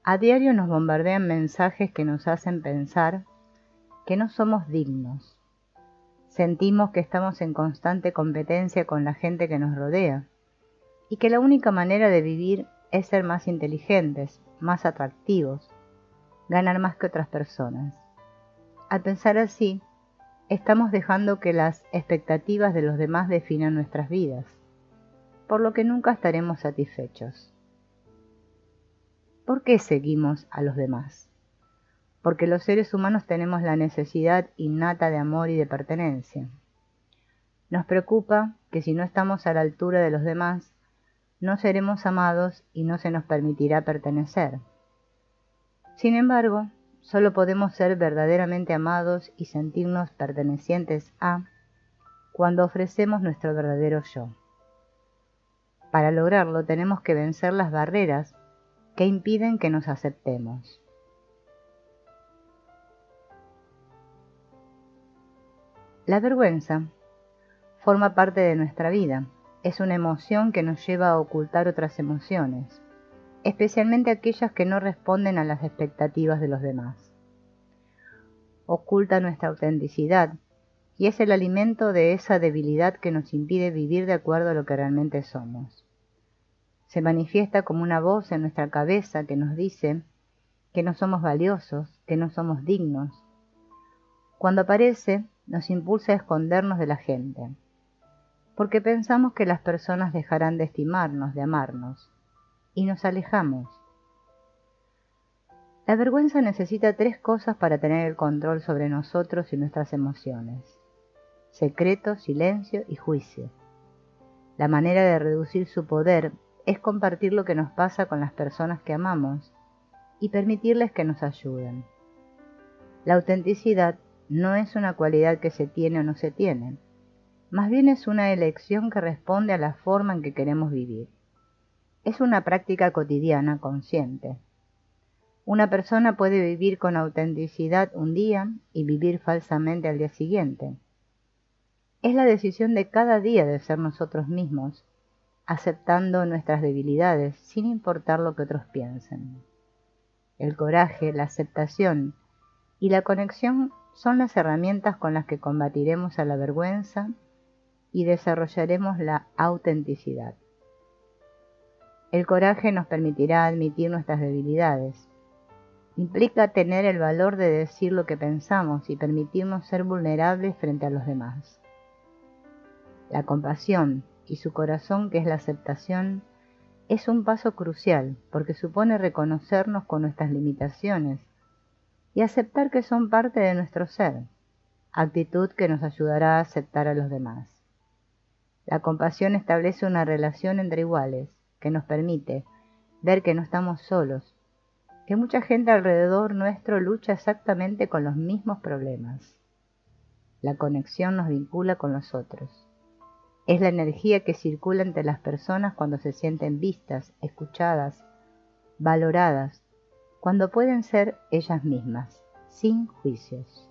A diario nos bombardean mensajes que nos hacen pensar que no somos dignos. Sentimos que estamos en constante competencia con la gente que nos rodea y que la única manera de vivir es ser más inteligentes, más atractivos, ganar más que otras personas. Al pensar así, estamos dejando que las expectativas de los demás definan nuestras vidas, por lo que nunca estaremos satisfechos. ¿Por qué seguimos a los demás? Porque los seres humanos tenemos la necesidad innata de amor y de pertenencia. Nos preocupa que si no estamos a la altura de los demás, no seremos amados y no se nos permitirá pertenecer. Sin embargo, solo podemos ser verdaderamente amados y sentirnos pertenecientes a cuando ofrecemos nuestro verdadero yo. Para lograrlo tenemos que vencer las barreras que impiden que nos aceptemos. La vergüenza forma parte de nuestra vida. Es una emoción que nos lleva a ocultar otras emociones, especialmente aquellas que no responden a las expectativas de los demás. Oculta nuestra autenticidad y es el alimento de esa debilidad que nos impide vivir de acuerdo a lo que realmente somos. Se manifiesta como una voz en nuestra cabeza que nos dice que no somos valiosos, que no somos dignos. Cuando aparece, nos impulsa a escondernos de la gente, porque pensamos que las personas dejarán de estimarnos, de amarnos, y nos alejamos. La vergüenza necesita 3 cosas para tener el control sobre nosotros y nuestras emociones: secreto, silencio y juicio. La manera de reducir su poder es compartir lo que nos pasa con las personas que amamos y permitirles que nos ayuden. La autenticidad no es una cualidad que se tiene o no se tiene, más bien es una elección que responde a la forma en que queremos vivir. Es una práctica cotidiana, consciente. Una persona puede vivir con autenticidad un día y vivir falsamente al día siguiente. Es la decisión de cada día de ser nosotros mismos, aceptando nuestras debilidades sin importar lo que otros piensen. El coraje, la aceptación y la conexión son las herramientas con las que combatiremos a la vergüenza y desarrollaremos la autenticidad. El coraje nos permitirá admitir nuestras debilidades. Implica tener el valor de decir lo que pensamos y permitirnos ser vulnerables frente a los demás. La compasión y su corazón, que es la aceptación, es un paso crucial porque supone reconocernos con nuestras limitaciones y aceptar que son parte de nuestro ser, actitud que nos ayudará a aceptar a los demás. La compasión establece una relación entre iguales que nos permite ver que no estamos solos, que mucha gente alrededor nuestro lucha exactamente con los mismos problemas. La conexión nos vincula con los otros. Es la energía que circula entre las personas cuando se sienten vistas, escuchadas, valoradas, cuando pueden ser ellas mismas, sin juicios.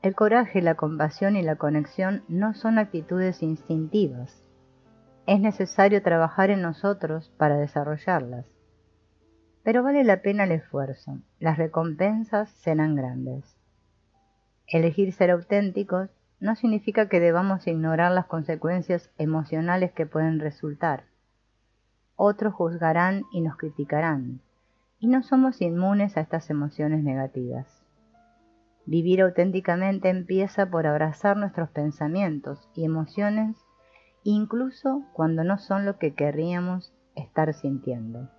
El coraje, la compasión y la conexión no son actitudes instintivas. Es necesario trabajar en nosotros para desarrollarlas. Pero vale la pena el esfuerzo. Las recompensas serán grandes. Elegir ser auténticos no significa que debamos ignorar las consecuencias emocionales que pueden resultar. Otros juzgarán y nos criticarán, y no somos inmunes a estas emociones negativas. Vivir auténticamente empieza por abrazar nuestros pensamientos y emociones, incluso cuando no son lo que querríamos estar sintiendo.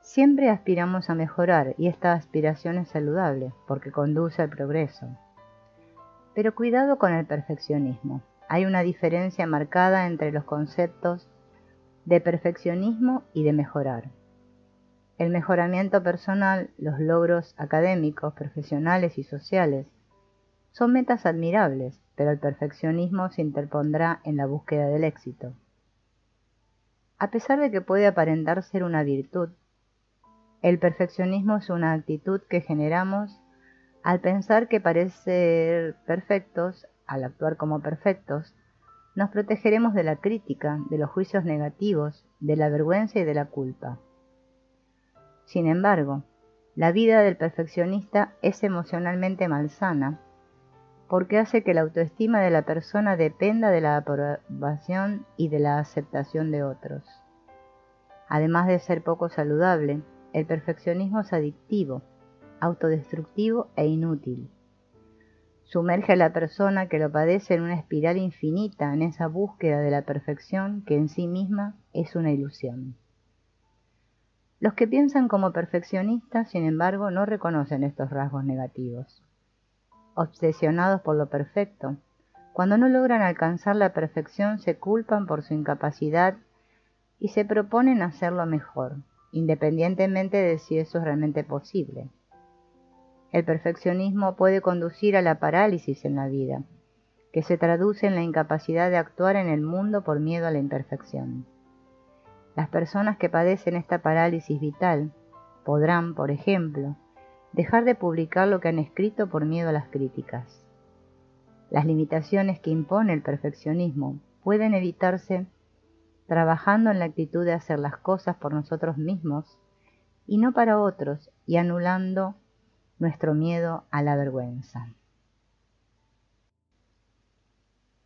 Siempre aspiramos a mejorar y esta aspiración es saludable porque conduce al progreso. Pero cuidado con el perfeccionismo. Hay una diferencia marcada entre los conceptos de perfeccionismo y de mejorar. El mejoramiento personal, los logros académicos, profesionales y sociales son metas admirables, pero el perfeccionismo se interpondrá en la búsqueda del éxito. A pesar de que puede aparentar ser una virtud, el perfeccionismo es una actitud que generamos al pensar que parecer perfectos, al actuar como perfectos, nos protegeremos de la crítica, de los juicios negativos, de la vergüenza y de la culpa. Sin embargo, la vida del perfeccionista es emocionalmente malsana, porque hace que la autoestima de la persona dependa de la aprobación y de la aceptación de otros. Además de ser poco saludable, el perfeccionismo es adictivo, autodestructivo e inútil. Sumerge a la persona que lo padece en una espiral infinita en esa búsqueda de la perfección que en sí misma es una ilusión. Los que piensan como perfeccionistas, sin embargo, no reconocen estos rasgos negativos. Obsesionados por lo perfecto, cuando no logran alcanzar la perfección se culpan por su incapacidad y se proponen hacerlo mejor, independientemente de si eso es realmente posible. El perfeccionismo puede conducir a la parálisis en la vida, que se traduce en la incapacidad de actuar en el mundo por miedo a la imperfección. Las personas que padecen esta parálisis vital podrán, por ejemplo, dejar de publicar lo que han escrito por miedo a las críticas. Las limitaciones que impone el perfeccionismo pueden evitarse trabajando en la actitud de hacer las cosas por nosotros mismos y no para otros, y anulando nuestro miedo a la vergüenza.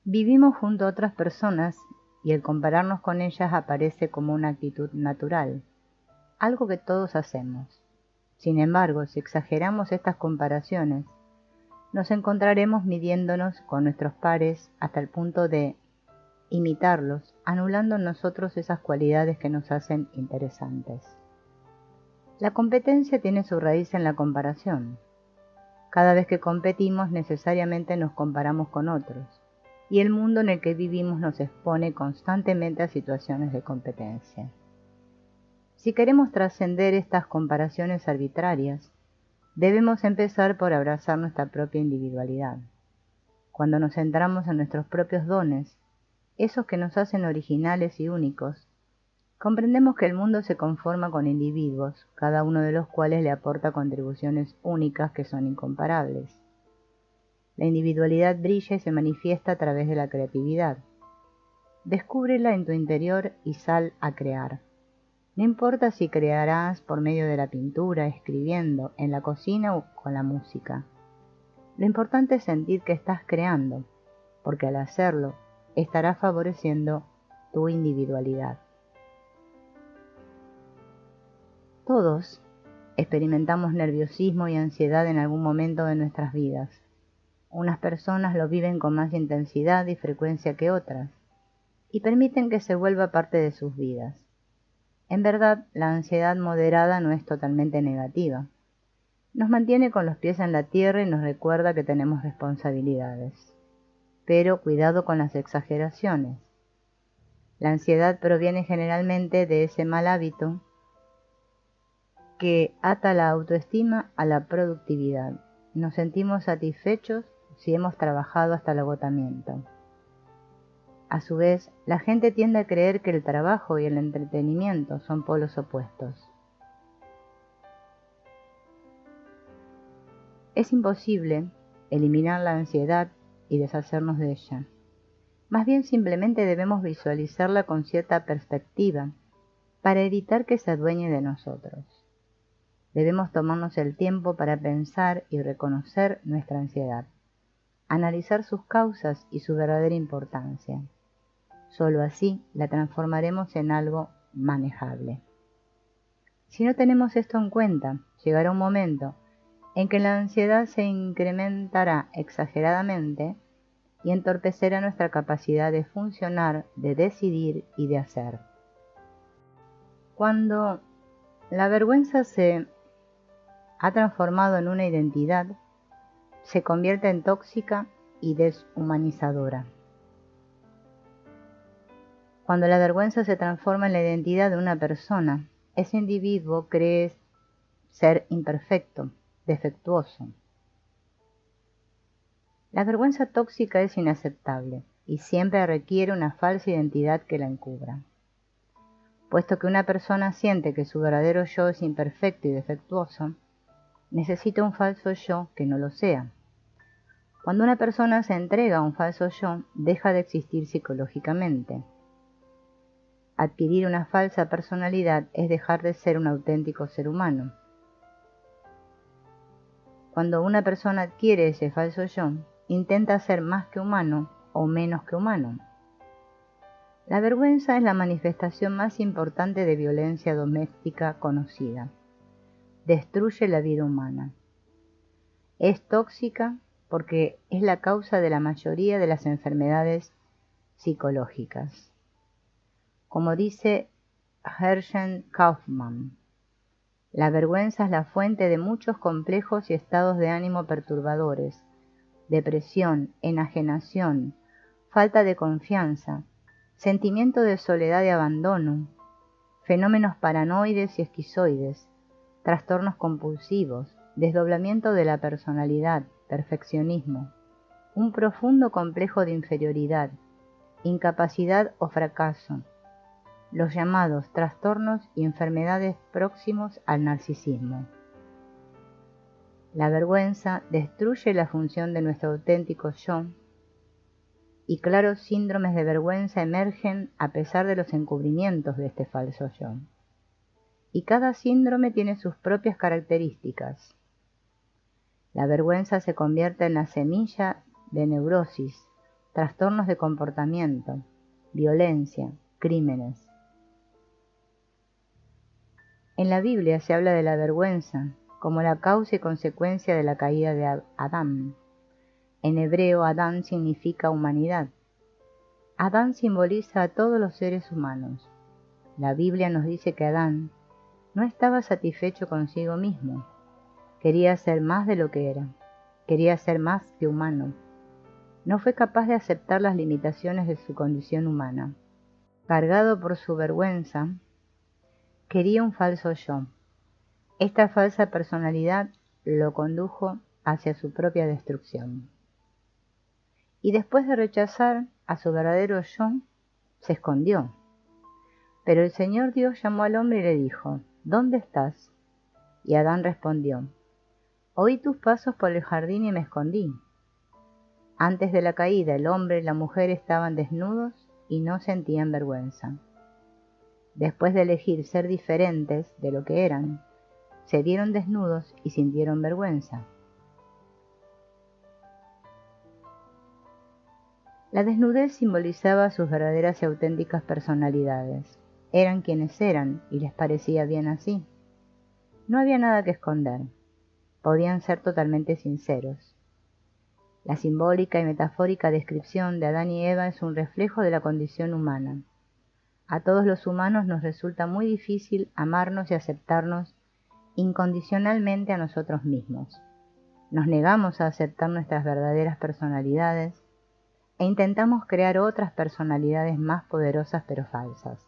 Vivimos junto a otras personas y el compararnos con ellas aparece como una actitud natural, algo que todos hacemos. Sin embargo, si exageramos estas comparaciones, nos encontraremos midiéndonos con nuestros pares hasta el punto de imitarlos, anulando en nosotros esas cualidades que nos hacen interesantes. La competencia tiene su raíz en la comparación. Cada vez que competimos necesariamente nos comparamos con otros, y el mundo en el que vivimos nos expone constantemente a situaciones de competencia. Si queremos trascender estas comparaciones arbitrarias, debemos empezar por abrazar nuestra propia individualidad. Cuando nos centramos en nuestros propios dones, esos que nos hacen originales y únicos, comprendemos que el mundo se conforma con individuos, cada uno de los cuales le aporta contribuciones únicas que son incomparables. La individualidad brilla y se manifiesta a través de la creatividad. Descúbrela en tu interior y sal a crear. No importa si crearás por medio de la pintura, escribiendo, en la cocina o con la música. Lo importante es sentir que estás creando, porque al hacerlo estarás favoreciendo tu individualidad. Todos experimentamos nerviosismo y ansiedad en algún momento de nuestras vidas. Unas personas lo viven con más intensidad y frecuencia que otras, y permiten que se vuelva parte de sus vidas. En verdad, la ansiedad moderada no es totalmente negativa. Nos mantiene con los pies en la tierra y nos recuerda que tenemos responsabilidades. Pero cuidado con las exageraciones. La ansiedad proviene generalmente de ese mal hábito que ata la autoestima a la productividad. Nos sentimos satisfechos si hemos trabajado hasta el agotamiento. A su vez, la gente tiende a creer que el trabajo y el entretenimiento son polos opuestos. Es imposible eliminar la ansiedad y deshacernos de ella. Más bien simplemente debemos visualizarla con cierta perspectiva para evitar que se adueñe de nosotros. Debemos tomarnos el tiempo para pensar y reconocer nuestra ansiedad, analizar sus causas y su verdadera importancia. Solo así la transformaremos en algo manejable. Si no tenemos esto en cuenta, llegará un momento en que la ansiedad se incrementará exageradamente y entorpecerá nuestra capacidad de funcionar, de decidir y de hacer. Cuando la vergüenza se ha transformado en una identidad, se convierte en tóxica y deshumanizadora. Cuando la vergüenza se transforma en la identidad de una persona, ese individuo cree ser imperfecto, defectuoso. La vergüenza tóxica es inaceptable y siempre requiere una falsa identidad que la encubra. Puesto que una persona siente que su verdadero yo es imperfecto y defectuoso, necesita un falso yo que no lo sea. Cuando una persona se entrega a un falso yo, deja de existir psicológicamente. Adquirir una falsa personalidad es dejar de ser un auténtico ser humano. Cuando una persona adquiere ese falso yo, intenta ser más que humano o menos que humano. La vergüenza es la manifestación más importante de violencia doméstica conocida. Destruye la vida humana. Es tóxica porque es la causa de la mayoría de las enfermedades psicológicas. Como dice Herschel Kaufmann, la vergüenza es la fuente de muchos complejos y estados de ánimo perturbadores, depresión, enajenación, falta de confianza, sentimiento de soledad y abandono, fenómenos paranoides y esquizoides, trastornos compulsivos, desdoblamiento de la personalidad, perfeccionismo, un profundo complejo de inferioridad, incapacidad o fracaso, los llamados trastornos y enfermedades próximos al narcisismo. La vergüenza destruye la función de nuestro auténtico yo, y claros síndromes de vergüenza emergen a pesar de los encubrimientos de este falso yo. Y cada síndrome tiene sus propias características. La vergüenza se convierte en la semilla de neurosis, trastornos de comportamiento, violencia, crímenes. En la Biblia se habla de la vergüenza como la causa y consecuencia de la caída de Adán. En hebreo, Adán significa humanidad. Adán simboliza a todos los seres humanos. La Biblia nos dice que Adán no estaba satisfecho consigo mismo. Quería ser más de lo que era. Quería ser más que humano. No fue capaz de aceptar las limitaciones de su condición humana. Cargado por su vergüenza, quería un falso yo. Esta falsa personalidad lo condujo hacia su propia destrucción. Y después de rechazar a su verdadero yo, se escondió. Pero el Señor Dios llamó al hombre y le dijo, ¿dónde estás? Y Adán respondió, oí tus pasos por el jardín y me escondí. Antes de la caída, el hombre y la mujer estaban desnudos y no sentían vergüenza. Después de elegir ser diferentes de lo que eran, se vieron desnudos y sintieron vergüenza. La desnudez simbolizaba sus verdaderas y auténticas personalidades. Eran quienes eran y les parecía bien así. No había nada que esconder. Podían ser totalmente sinceros. La simbólica y metafórica descripción de Adán y Eva es un reflejo de la condición humana. A todos los humanos nos resulta muy difícil amarnos y aceptarnos incondicionalmente a nosotros mismos. Nos negamos a aceptar nuestras verdaderas personalidades e intentamos crear otras personalidades más poderosas pero falsas,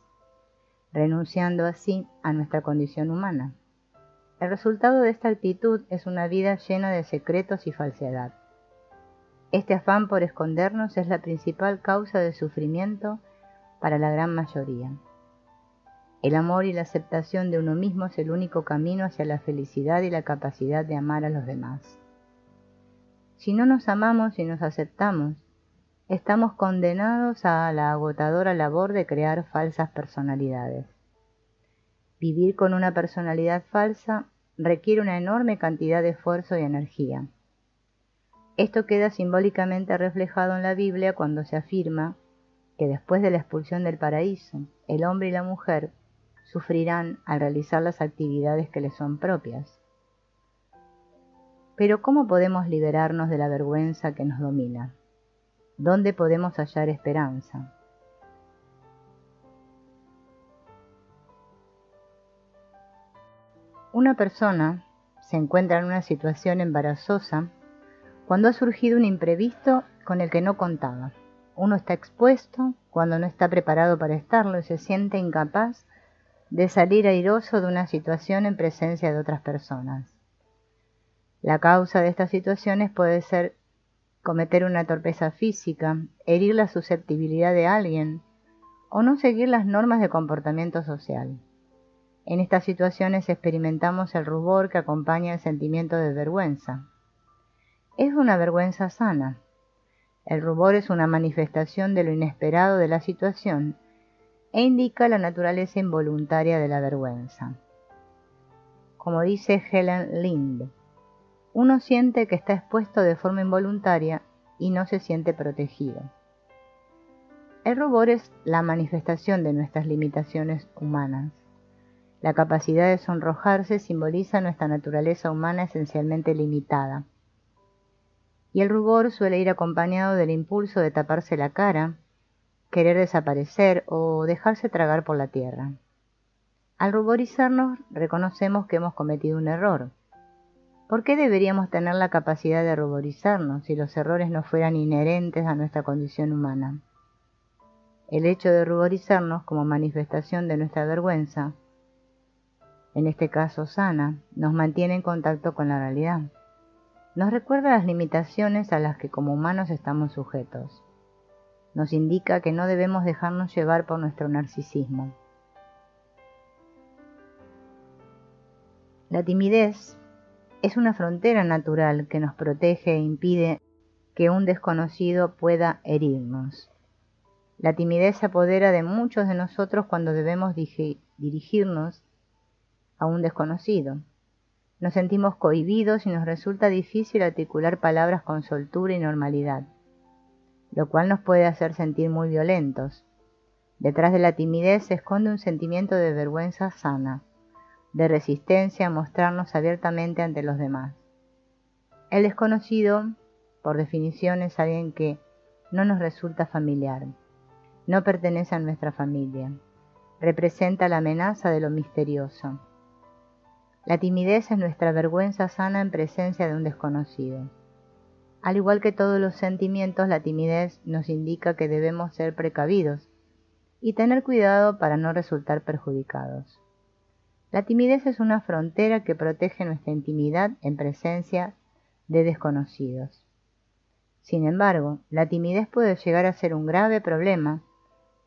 renunciando así a nuestra condición humana. El resultado de esta actitud es una vida llena de secretos y falsedad. Este afán por escondernos es la principal causa de sufrimiento para la gran mayoría. El amor y la aceptación de uno mismo es el único camino hacia la felicidad y la capacidad de amar a los demás. Si no nos amamos y nos aceptamos, estamos condenados a la agotadora labor de crear falsas personalidades. Vivir con una personalidad falsa requiere una enorme cantidad de esfuerzo y energía. Esto queda simbólicamente reflejado en la Biblia cuando se afirma que después de la expulsión del paraíso, el hombre y la mujer sufrirán al realizar las actividades que les son propias. Pero ¿cómo podemos liberarnos de la vergüenza que nos domina? ¿Dónde podemos hallar esperanza? Una persona se encuentra en una situación embarazosa cuando ha surgido un imprevisto con el que no contaba. Uno está expuesto cuando no está preparado para estarlo y se siente incapaz de salir airoso de una situación en presencia de otras personas. La causa de estas situaciones puede ser cometer una torpeza física, herir la susceptibilidad de alguien o no seguir las normas de comportamiento social. En estas situaciones experimentamos el rubor que acompaña el sentimiento de vergüenza. es una vergüenza sana. El rubor es una manifestación de lo inesperado de la situación e indica la naturaleza involuntaria de la vergüenza. Como dice Helen Lind, uno siente que está expuesto de forma involuntaria y no se siente protegido. El rubor es la manifestación de nuestras limitaciones humanas. La capacidad de sonrojarse simboliza nuestra naturaleza humana esencialmente limitada. Y el rubor suele ir acompañado del impulso de taparse la cara, querer desaparecer o dejarse tragar por la tierra. Al ruborizarnos reconocemos que hemos cometido un error. ¿Por qué deberíamos tener la capacidad de ruborizarnos si los errores no fueran inherentes a nuestra condición humana? El hecho de ruborizarnos como manifestación de nuestra vergüenza, en este caso sana, nos mantiene en contacto con la realidad. Nos recuerda las limitaciones a las que como humanos estamos sujetos. Nos indica que no debemos dejarnos llevar por nuestro narcisismo. La timidez es una frontera natural que nos protege e impide que un desconocido pueda herirnos. La timidez se apodera de muchos de nosotros cuando debemos dirigirnos a un desconocido. Nos sentimos cohibidos y nos resulta difícil articular palabras con soltura y normalidad, lo cual nos puede hacer sentir muy violentos. Detrás de la timidez se esconde un sentimiento de vergüenza sana, de resistencia a mostrarnos abiertamente ante los demás. El desconocido, por definición, es alguien que no nos resulta familiar, no pertenece a nuestra familia, representa la amenaza de lo misterioso. La timidez es nuestra vergüenza sana en presencia de un desconocido. Al igual que todos los sentimientos, la timidez nos indica que debemos ser precavidos y tener cuidado para no resultar perjudicados. La timidez es una frontera que protege nuestra intimidad en presencia de desconocidos. Sin embargo, la timidez puede llegar a ser un grave problema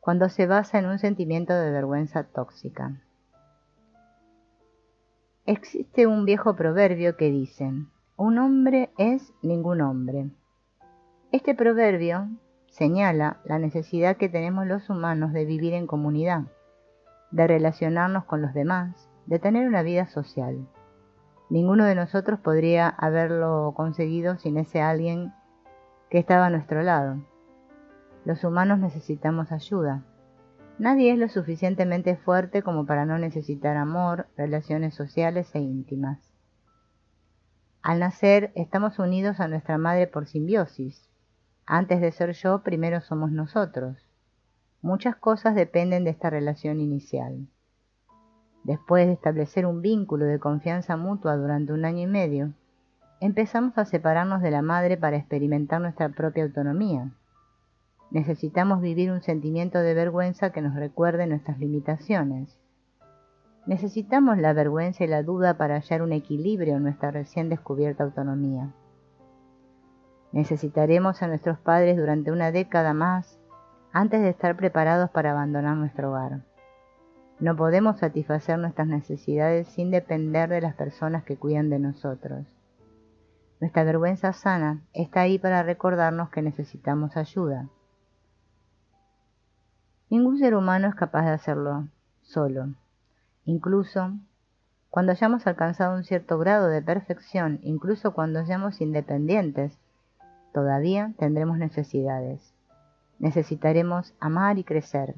cuando se basa en un sentimiento de vergüenza tóxica. Existe un viejo proverbio que dice: un hombre es ningún hombre. Este proverbio señala la necesidad que tenemos los humanos de vivir en comunidad, de relacionarnos con los demás, de tener una vida social. Ninguno de nosotros podría haberlo conseguido sin ese alguien que estaba a nuestro lado. Los humanos necesitamos ayuda. Nadie es lo suficientemente fuerte como para no necesitar amor, relaciones sociales e íntimas. Al nacer, estamos unidos a nuestra madre por simbiosis. Antes de ser yo, primero somos nosotros. Muchas cosas dependen de esta relación inicial. Después de establecer un vínculo de confianza mutua durante 1 año y medio, empezamos a separarnos de la madre para experimentar nuestra propia autonomía. Necesitamos vivir un sentimiento de vergüenza que nos recuerde nuestras limitaciones. Necesitamos la vergüenza y la duda para hallar un equilibrio en nuestra recién descubierta autonomía. Necesitaremos a nuestros padres durante 1 década más antes de estar preparados para abandonar nuestro hogar. No podemos satisfacer nuestras necesidades sin depender de las personas que cuidan de nosotros. Nuestra vergüenza sana está ahí para recordarnos que necesitamos ayuda. Ningún ser humano es capaz de hacerlo solo. Incluso cuando hayamos alcanzado un cierto grado de perfección, incluso cuando seamos independientes, todavía tendremos necesidades. Necesitaremos amar y crecer,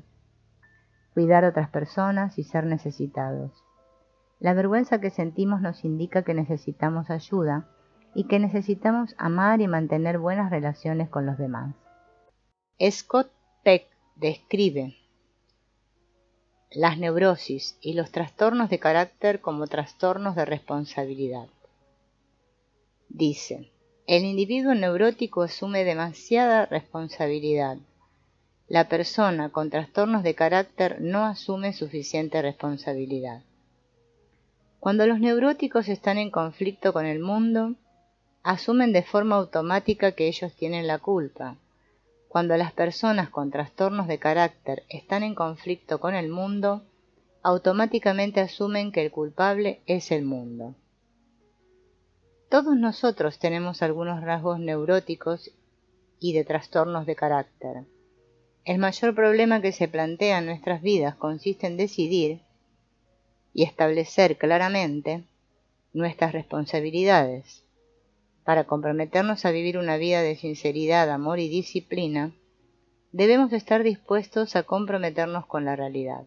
cuidar a otras personas y ser necesitados. La vergüenza que sentimos nos indica que necesitamos ayuda y que necesitamos amar y mantener buenas relaciones con los demás. Scott Peck describe las neurosis y los trastornos de carácter como trastornos de responsabilidad. Dice: el individuo neurótico asume demasiada responsabilidad. La persona con trastornos de carácter no asume suficiente responsabilidad. Cuando los neuróticos están en conflicto con el mundo, asumen de forma automática que ellos tienen la culpa. Cuando las personas con trastornos de carácter están en conflicto con el mundo, automáticamente asumen que el culpable es el mundo. Todos nosotros tenemos algunos rasgos neuróticos y de trastornos de carácter. El mayor problema que se plantea en nuestras vidas consiste en decidir y establecer claramente nuestras responsabilidades. Para comprometernos a vivir una vida de sinceridad, amor y disciplina, debemos estar dispuestos a comprometernos con la realidad.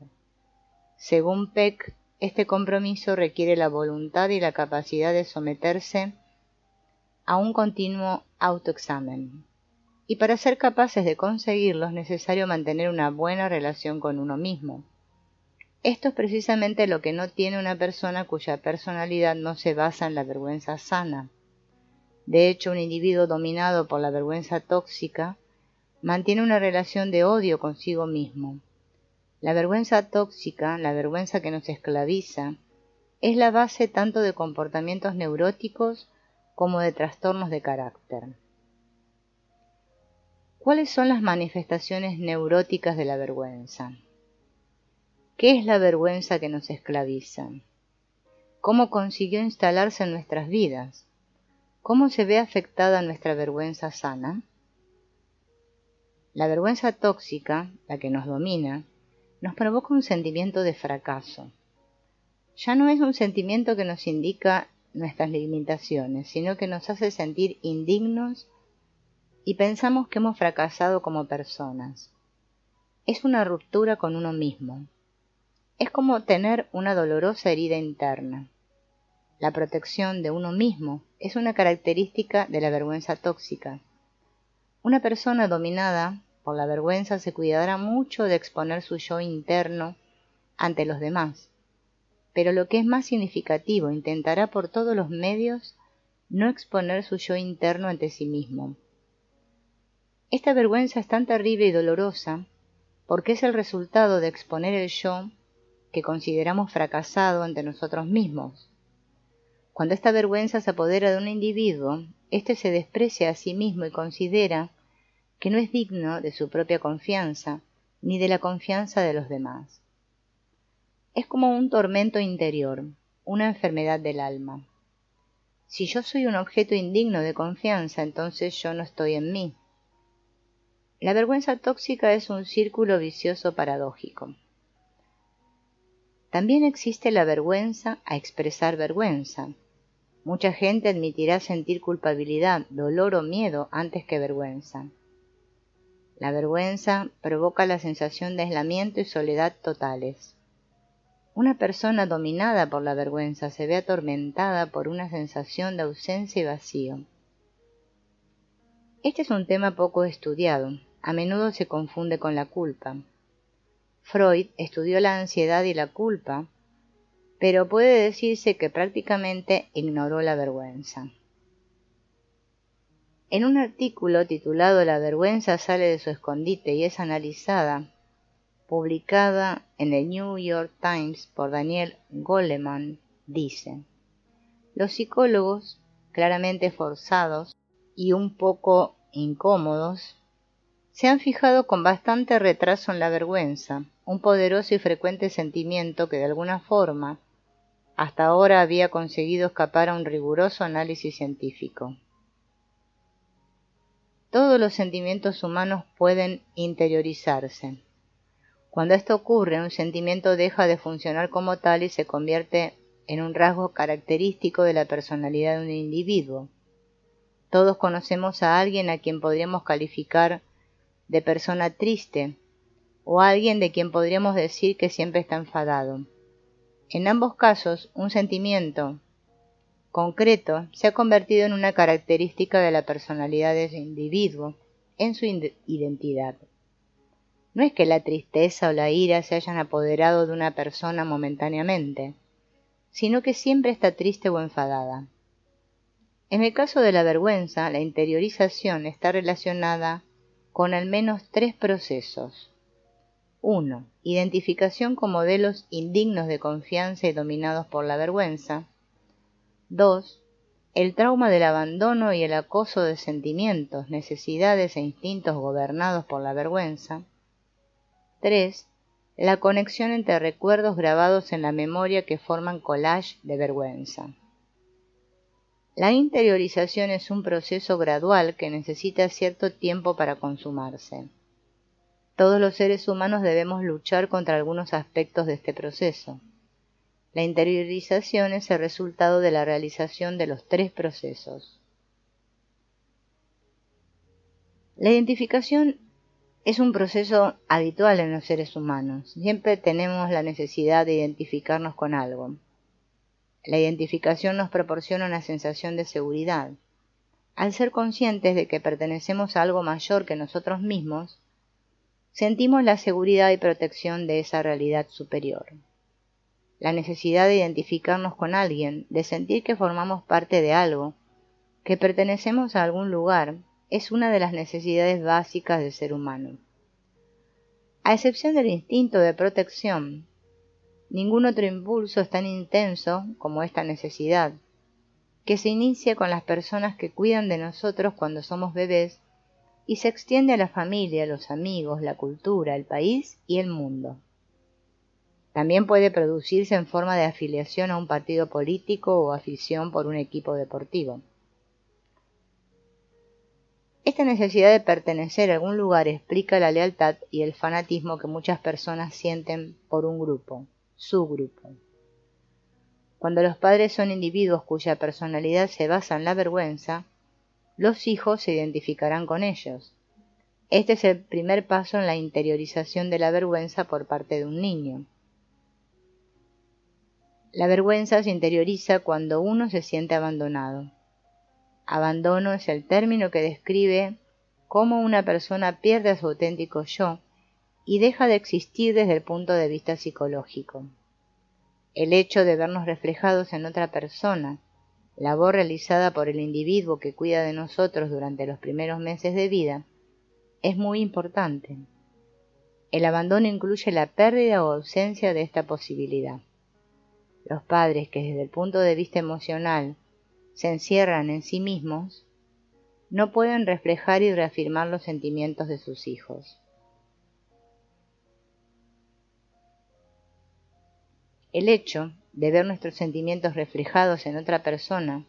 Según Peck, este compromiso requiere la voluntad y la capacidad de someterse a un continuo autoexamen. Y para ser capaces de conseguirlo es necesario mantener una buena relación con uno mismo. Esto es precisamente lo que no tiene una persona cuya personalidad no se basa en la vergüenza sana. De hecho, un individuo dominado por la vergüenza tóxica mantiene una relación de odio consigo mismo. La vergüenza tóxica, la vergüenza que nos esclaviza, es la base tanto de comportamientos neuróticos como de trastornos de carácter. ¿Cuáles son las manifestaciones neuróticas de la vergüenza? ¿Qué es la vergüenza que nos esclaviza? ¿Cómo consiguió instalarse en nuestras vidas? ¿Cómo se ve afectada nuestra vergüenza sana? La vergüenza tóxica, la que nos domina, nos provoca un sentimiento de fracaso. Ya no es un sentimiento que nos indica nuestras limitaciones, sino que nos hace sentir indignos y pensamos que hemos fracasado como personas. Es una ruptura con uno mismo. Es como tener una dolorosa herida interna. La protección de uno mismo es una característica de la vergüenza tóxica. Una persona dominada por la vergüenza se cuidará mucho de exponer su yo interno ante los demás, pero lo que es más significativo, intentará por todos los medios no exponer su yo interno ante sí mismo. Esta vergüenza es tan terrible y dolorosa porque es el resultado de exponer el yo que consideramos fracasado ante nosotros mismos. Cuando esta vergüenza se apodera de un individuo, éste se desprecia a sí mismo y considera que no es digno de su propia confianza ni de la confianza de los demás. Es como un tormento interior, una enfermedad del alma. Si yo soy un objeto indigno de confianza, entonces yo no estoy en mí. La vergüenza tóxica es un círculo vicioso paradójico. También existe la vergüenza a expresar vergüenza. Mucha gente admitirá sentir culpabilidad, dolor o miedo antes que vergüenza. La vergüenza provoca la sensación de aislamiento y soledad totales. Una persona dominada por la vergüenza se ve atormentada por una sensación de ausencia y vacío. Este es un tema poco estudiado. A menudo se confunde con la culpa. Freud estudió la ansiedad y la culpa, pero puede decirse que prácticamente ignoró la vergüenza. En un artículo titulado La vergüenza sale de su escondite y es analizada, publicada en el New York Times por Daniel Goleman, dice: los psicólogos, claramente forzados y un poco incómodos, se han fijado con bastante retraso en la vergüenza, un poderoso y frecuente sentimiento que de alguna forma hasta ahora había conseguido escapar a un riguroso análisis científico. Todos los sentimientos humanos pueden interiorizarse. Cuando esto ocurre, un sentimiento deja de funcionar como tal y se convierte en un rasgo característico de la personalidad de un individuo. Todos conocemos a alguien a quien podríamos calificar de persona triste, o a alguien de quien podríamos decir que siempre está enfadado. En ambos casos, un sentimiento concreto se ha convertido en una característica de la personalidad de ese individuo, en su identidad. No es que la tristeza o la ira se hayan apoderado de una persona momentáneamente, sino que siempre está triste o enfadada. En el caso de la vergüenza, la interiorización está relacionada con al menos 3 procesos. 1. Identificación con modelos indignos de confianza y dominados por la vergüenza. 2. El trauma del abandono y el acoso de sentimientos, necesidades e instintos gobernados por la vergüenza. 3. La conexión entre recuerdos grabados en la memoria que forman collage de vergüenza. La interiorización es un proceso gradual que necesita cierto tiempo para consumarse. Todos los seres humanos debemos luchar contra algunos aspectos de este proceso. La interiorización es el resultado de la realización de los tres procesos. La identificación es un proceso habitual en los seres humanos. Siempre tenemos la necesidad de identificarnos con algo. La identificación nos proporciona una sensación de seguridad. Al ser conscientes de que pertenecemos a algo mayor que nosotros mismos, sentimos la seguridad y protección de esa realidad superior. La necesidad de identificarnos con alguien, de sentir que formamos parte de algo, que pertenecemos a algún lugar, es una de las necesidades básicas del ser humano. A excepción del instinto de protección, ningún otro impulso es tan intenso como esta necesidad, que se inicia con las personas que cuidan de nosotros cuando somos bebés y se extiende a la familia, los amigos, la cultura, el país y el mundo. También puede producirse en forma de afiliación a un partido político o afición por un equipo deportivo. Esta necesidad de pertenecer a algún lugar explica la lealtad y el fanatismo que muchas personas sienten por un grupo, su grupo. Cuando los padres son individuos cuya personalidad se basa en la vergüenza, los hijos se identificarán con ellos. Este es el primer paso en la interiorización de la vergüenza por parte de un niño. La vergüenza se interioriza cuando uno se siente abandonado. Abandono es el término que describe cómo una persona pierde a su auténtico yo y deja de existir desde el punto de vista psicológico. El hecho de vernos reflejados en otra persona, labor realizada por el individuo que cuida de nosotros durante los primeros meses de vida, es muy importante. El abandono incluye la pérdida o ausencia de esta posibilidad. Los padres que desde el punto de vista emocional se encierran en sí mismos, no pueden reflejar y reafirmar los sentimientos de sus hijos. El hecho de ver nuestros sentimientos reflejados en otra persona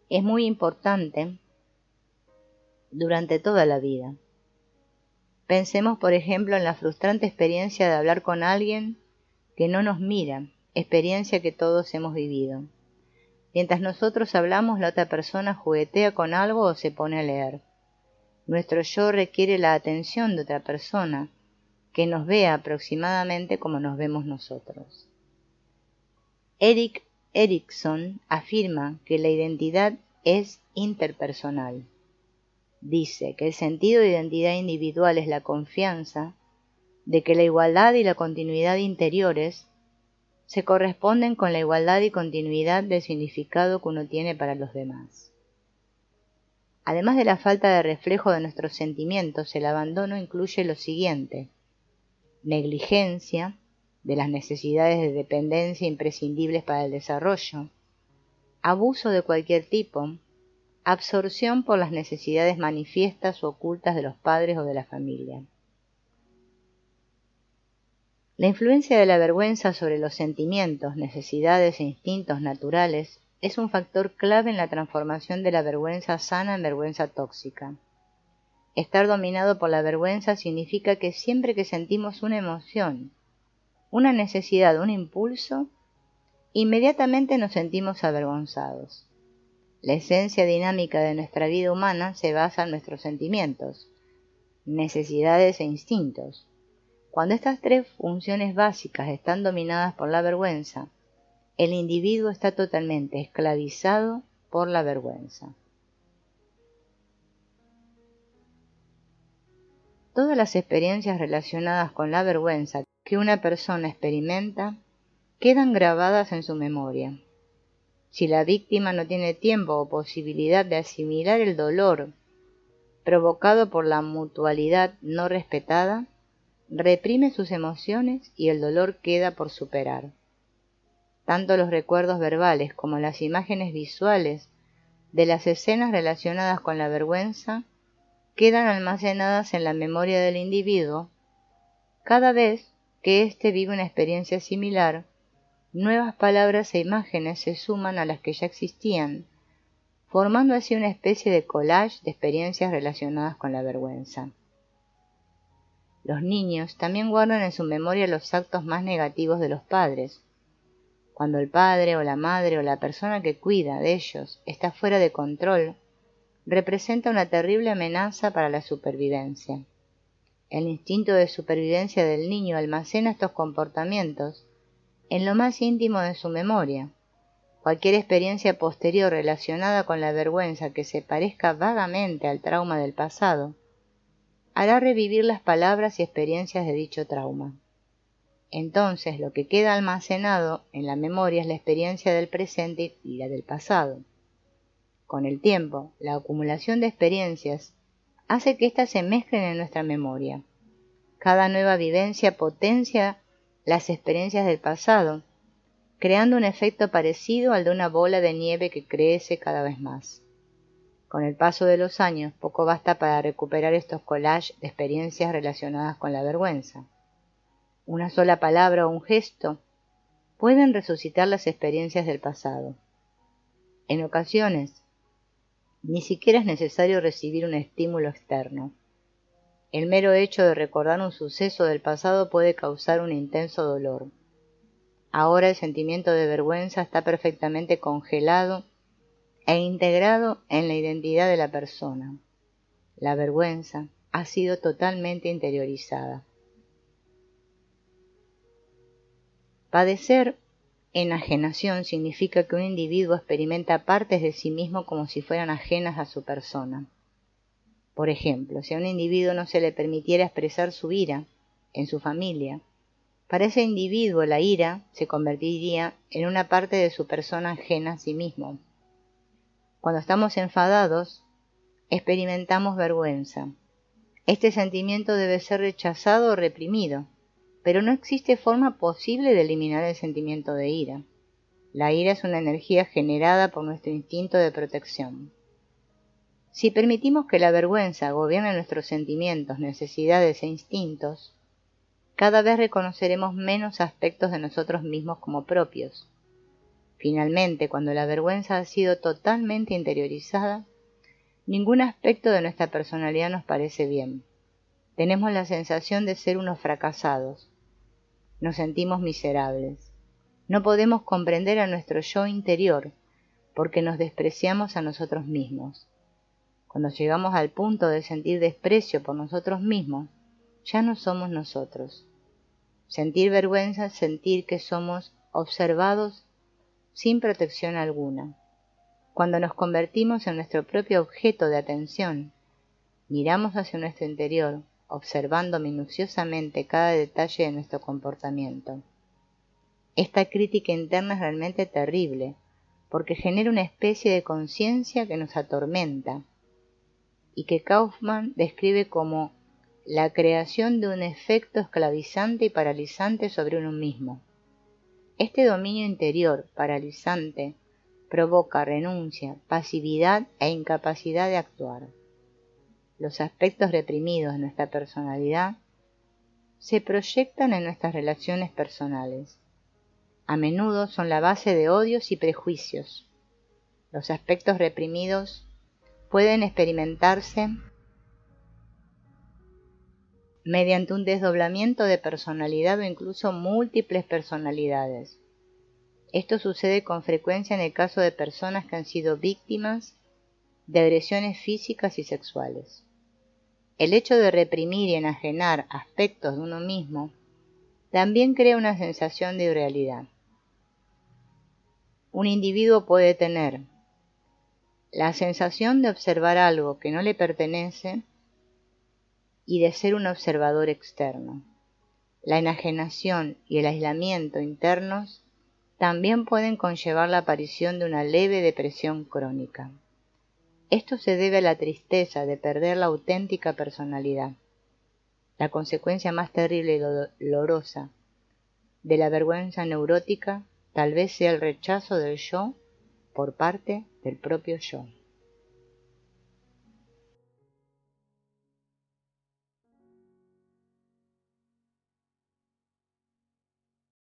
es muy importante durante toda la vida. Pensemos, por ejemplo, en la frustrante experiencia de hablar con alguien que no nos mira, experiencia que todos hemos vivido. Mientras nosotros hablamos, la otra persona juguetea con algo o se pone a leer. Nuestro yo requiere la atención de otra persona, que nos vea aproximadamente como nos vemos nosotros. Erik Erikson afirma que la identidad es interpersonal. Dice que el sentido de identidad individual es la confianza de que la igualdad y la continuidad interiores se corresponden con la igualdad y continuidad del significado que uno tiene para los demás. Además de la falta de reflejo de nuestros sentimientos, el abandono incluye lo siguiente: negligencia de las necesidades de dependencia imprescindibles para el desarrollo, abuso de cualquier tipo, absorción por las necesidades manifiestas o ocultas de los padres o de la familia. La influencia de la vergüenza sobre los sentimientos, necesidades e instintos naturales es un factor clave en la transformación de la vergüenza sana en vergüenza tóxica. Estar dominado por la vergüenza significa que siempre que sentimos una emoción, una necesidad, un impulso, inmediatamente nos sentimos avergonzados. La esencia dinámica de nuestra vida humana se basa en nuestros sentimientos, necesidades e instintos. Cuando estas tres funciones básicas están dominadas por la vergüenza, el individuo está totalmente esclavizado por la vergüenza. Todas las experiencias relacionadas con la vergüenza que una persona experimenta quedan grabadas en su memoria. Si la víctima no tiene tiempo o posibilidad de asimilar el dolor provocado por la mutualidad no respetada, reprime sus emociones y el dolor queda por superar. Tanto los recuerdos verbales como las imágenes visuales de las escenas relacionadas con la vergüenza quedan almacenadas en la memoria del individuo. Cada vez que éste vive una experiencia similar, nuevas palabras e imágenes se suman a las que ya existían, formando así una especie de collage de experiencias relacionadas con la vergüenza. Los niños también guardan en su memoria los actos más negativos de los padres. Cuando el padre o la madre o la persona que cuida de ellos está fuera de control, representa una terrible amenaza para la supervivencia. El instinto de supervivencia del niño almacena estos comportamientos en lo más íntimo de su memoria. Cualquier experiencia posterior relacionada con la vergüenza que se parezca vagamente al trauma del pasado, hará revivir las palabras y experiencias de dicho trauma. Entonces, lo que queda almacenado en la memoria es la experiencia del presente y la del pasado. Con el tiempo, la acumulación de experiencias hace que éstas se mezclen en nuestra memoria. Cada nueva vivencia potencia las experiencias del pasado, creando un efecto parecido al de una bola de nieve que crece cada vez más. Con el paso de los años, poco basta para recuperar estos collages de experiencias relacionadas con la vergüenza. Una sola palabra o un gesto pueden resucitar las experiencias del pasado. En ocasiones, ni siquiera es necesario recibir un estímulo externo. El mero hecho de recordar un suceso del pasado puede causar un intenso dolor. Ahora el sentimiento de vergüenza está perfectamente congelado e integrado en la identidad de la persona. La vergüenza ha sido totalmente interiorizada. Padecer enajenación significa que un individuo experimenta partes de sí mismo como si fueran ajenas a su persona. Por ejemplo, si a un individuo no se le permitiera expresar su ira en su familia, para ese individuo la ira se convertiría en una parte de su persona ajena a sí mismo. Cuando estamos enfadados, experimentamos vergüenza. Este sentimiento debe ser rechazado o reprimido, pero no existe forma posible de eliminar el sentimiento de ira. La ira es una energía generada por nuestro instinto de protección. Si permitimos que la vergüenza gobierne nuestros sentimientos, necesidades e instintos, cada vez reconoceremos menos aspectos de nosotros mismos como propios. Finalmente, cuando la vergüenza ha sido totalmente interiorizada, ningún aspecto de nuestra personalidad nos parece bien. Tenemos la sensación de ser unos fracasados. Nos sentimos miserables. No podemos comprender a nuestro yo interior porque nos despreciamos a nosotros mismos. Cuando llegamos al punto de sentir desprecio por nosotros mismos, ya no somos nosotros. Sentir vergüenza es sentir que somos observados sin protección alguna. Cuando nos convertimos en nuestro propio objeto de atención, miramos hacia nuestro interior, observando minuciosamente cada detalle de nuestro comportamiento. Esta crítica interna es realmente terrible, porque genera una especie de conciencia que nos atormenta, y que Kaufman describe como la creación de un efecto esclavizante y paralizante sobre uno mismo. Este dominio interior paralizante provoca renuncia, pasividad e incapacidad de actuar. Los aspectos reprimidos de nuestra personalidad se proyectan en nuestras relaciones personales. A menudo son la base de odios y prejuicios. Los aspectos reprimidos pueden experimentarse mediante un desdoblamiento de personalidad o incluso múltiples personalidades. Esto sucede con frecuencia en el caso de personas que han sido víctimas de agresiones físicas y sexuales. El hecho de reprimir y enajenar aspectos de uno mismo también crea una sensación de irrealidad. Un individuo puede tener la sensación de observar algo que no le pertenece y de ser un observador externo. La enajenación y el aislamiento internos también pueden conllevar la aparición de una leve depresión crónica. Esto se debe a la tristeza de perder la auténtica personalidad. La consecuencia más terrible y dolorosa de la vergüenza neurótica tal vez sea el rechazo del yo por parte del propio yo.